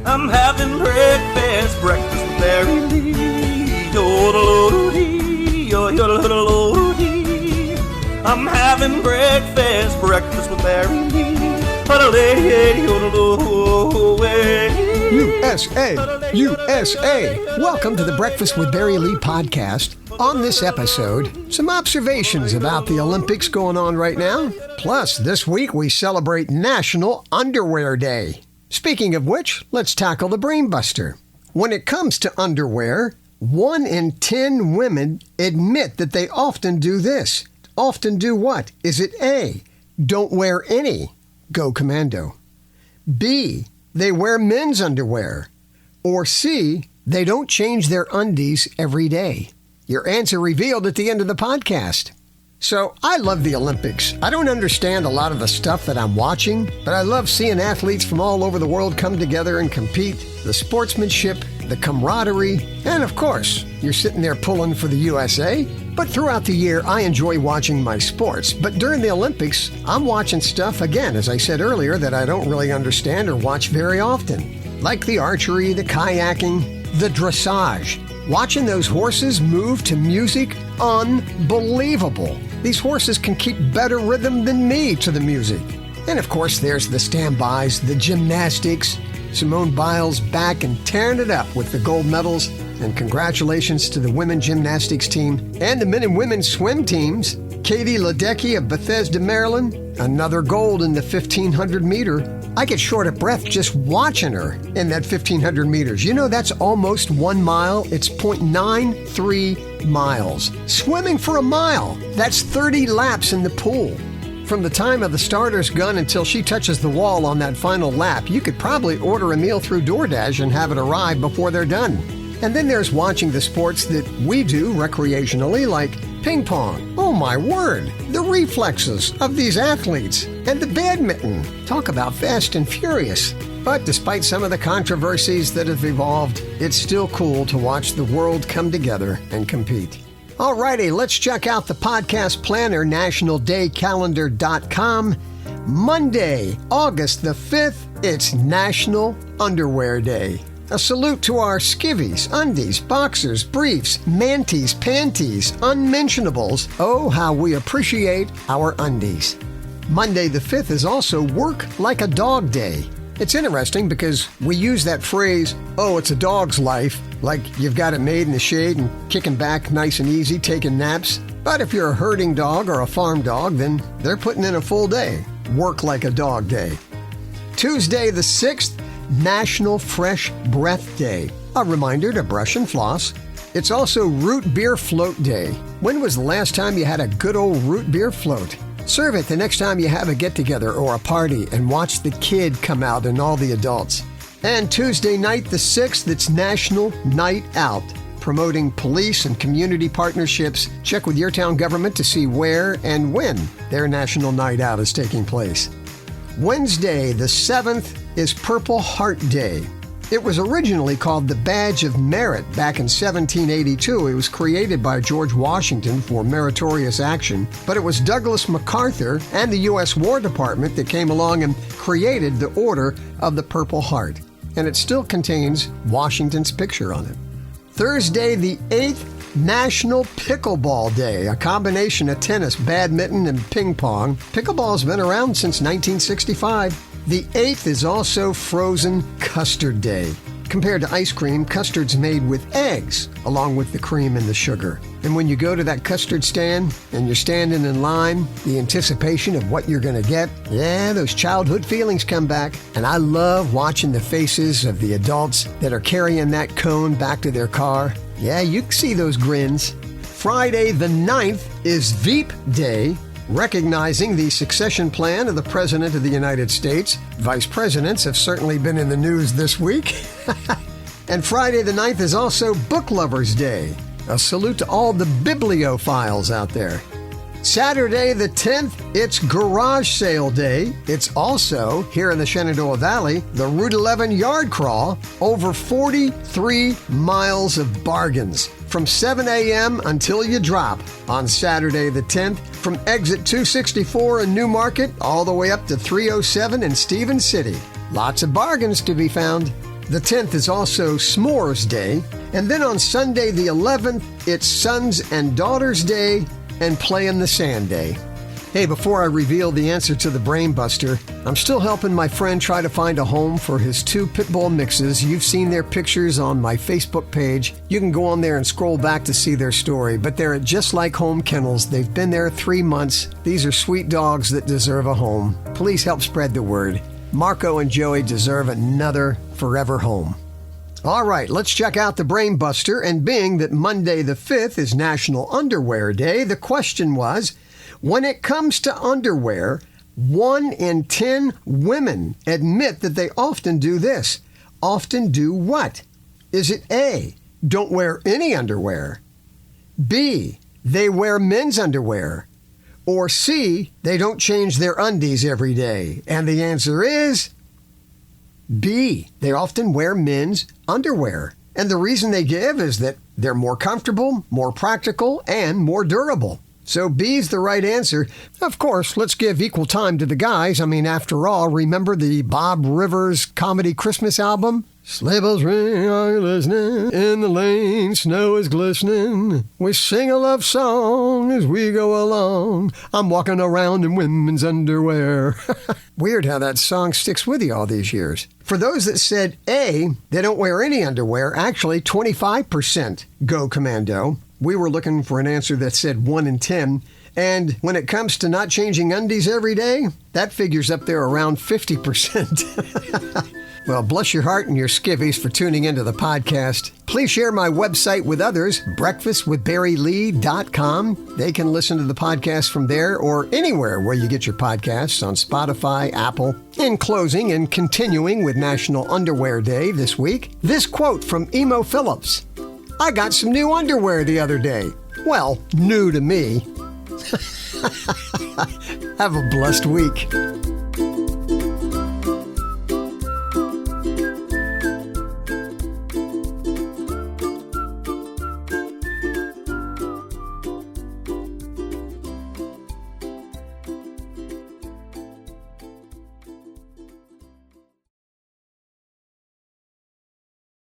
I'm having breakfast with Mary Lee. I'm having breakfast with Mary Lee. USA, USA. Welcome to the Breakfast with Barry Lee podcast. On this episode, some observations about the Olympics going on right now. Plus, this week we celebrate National Underwear Day. Speaking of which, let's tackle the brain buster. When it comes to underwear, 1 in 10 women admit that they often do this. Often do what? Is it A, don't wear any, go commando. B, they wear men's underwear. Or C, they don't change their undies every day. Your answer revealed at the end of the podcast. So, I love the Olympics. I don't understand a lot of the stuff that I'm watching, but I love seeing athletes from all over the world come together and compete. The sportsmanship, the camaraderie, and of course, you're sitting there pulling for the USA. But throughout the year, I enjoy watching my sports. But during the Olympics, I'm watching stuff, again, as I said earlier, that I don't really understand or watch very often. Like the archery, the kayaking, the dressage. Watching those horses move to music, unbelievable. These horses can keep better rhythm than me to the music. And of course, there's the standbys, the gymnastics. Simone Biles back and tearing it up with the gold medals. And congratulations to the women gymnastics team and the men and women swim teams. Katie Ledecky of Bethesda, Maryland, another gold in the 1,500 meter. I get short of breath just watching her in that 1,500 meters. You know, that's almost 1 mile. It's 0.93 miles. Swimming for a mile, that's 30 laps in the pool. From the time of the starter's gun until she touches the wall on that final lap, you could probably order a meal through DoorDash and have it arrive before they're done. And then there's watching the sports that we do recreationally, like ping pong. Oh my word, the reflexes of these athletes. And the badminton. Talk about fast and furious. But despite some of the controversies that have evolved, it's still cool to watch the world come together and compete. Alrighty, let's check out the podcast planner, nationaldaycalendar.com. Monday, August the 5th, it's National Underwear Day. A salute to our skivvies, undies, boxers, briefs, manties, panties, unmentionables. Oh, how we appreciate our undies. Monday the 5th is also Work Like a Dog Day. It's interesting because we use that phrase, oh, it's a dog's life, like you've got it made in the shade and kicking back nice and easy, taking naps. But if you're a herding dog or a farm dog, then they're putting in a full day. Work Like a Dog Day. Tuesday the 6th, National Fresh Breath Day. A reminder to brush and floss. It's also Root Beer Float Day. When was the last time you had a good old root beer float? Serve it the next time you have a get-together or a party and watch the kid come out and all the adults. And Tuesday night the 6th, it's National Night Out. Promoting police and community partnerships. Check with your town government to see where and when their National Night Out is taking place. Wednesday the 7th is Purple Heart Day. It was originally called the Badge of Merit back in 1782. It was created by George Washington for meritorious action, but it was Douglas MacArthur and the U.S. War Department that came along and created the Order of the Purple Heart. And it still contains Washington's picture on it. Thursday the 8th, National Pickleball Day, a combination of tennis, badminton, and ping pong. Pickleball's been around since 1965. The 8th is also Frozen Custard Day. Compared to ice cream, custard's made with eggs, along with the cream and the sugar. And when you go to that custard stand and you're standing in line, the anticipation of what you're going to get, yeah, those childhood feelings come back. And I love watching the faces of the adults that are carrying that cone back to their car. Yeah, you can see those grins. Friday the 9th is Veep Day, recognizing the succession plan of the President of the United States. Vice presidents have certainly been in the news this week. And Friday the 9th is also Book Lovers Day. A salute to all the bibliophiles out there. Saturday the 10th, it's Garage Sale Day. It's also, here in the Shenandoah Valley, the Route 11 Yard Crawl. Over 43 miles of bargains from 7 a.m. until you drop on Saturday the 10th, from exit 264 in New Market all the way up to 307 in Stevens City. Lots of bargains to be found. The 10th is also S'mores Day. And then on Sunday the 11th, it's Sons and Daughters Day and Play in the Sand Day. Hey, before I reveal the answer to the Brain Buster, I'm still helping my friend try to find a home for his 2 pit bull mixes. You've seen their pictures on my Facebook page. You can go on there and scroll back to see their story, but they're at Just Like Home Kennels. They've been there 3 months. These are sweet dogs that deserve a home. Please help spread the word. Marco and Joey deserve another forever home. All right, let's check out the Brain Buster. And being that Monday the 5th is National Underwear Day, the question was, when it comes to underwear, 1 in 10 women admit that they often do this. Often do what? Is it A, don't wear any underwear? B, they wear men's underwear? Or C, they don't change their undies every day? And the answer is B, they often wear men's underwear. And the reason they give is that they're more comfortable, more practical, and more durable. So B's the right answer. Of course, let's give equal time to the guys. I mean, after all, remember the Bob Rivers comedy Christmas album? Sleigh bells ring, are you listening? In the lane, snow is glistening. We sing a love song as we go along. I'm walking around in women's underwear. Weird how that song sticks with you all these years. For those that said A, they don't wear any underwear, actually 25% go commando. We were looking for an answer that said 1 in 10. And when it comes to not changing undies every day, that figure's up there around 50%. Well, bless your heart and your skivvies for tuning into the podcast. Please share my website with others, breakfastwithbarrylee.com. They can listen to the podcast from there or anywhere where you get your podcasts on Spotify, Apple. In closing and continuing with National Underwear Day this week, this quote from Emo Phillips. I got some new underwear the other day. Well, new to me. Have a blessed week.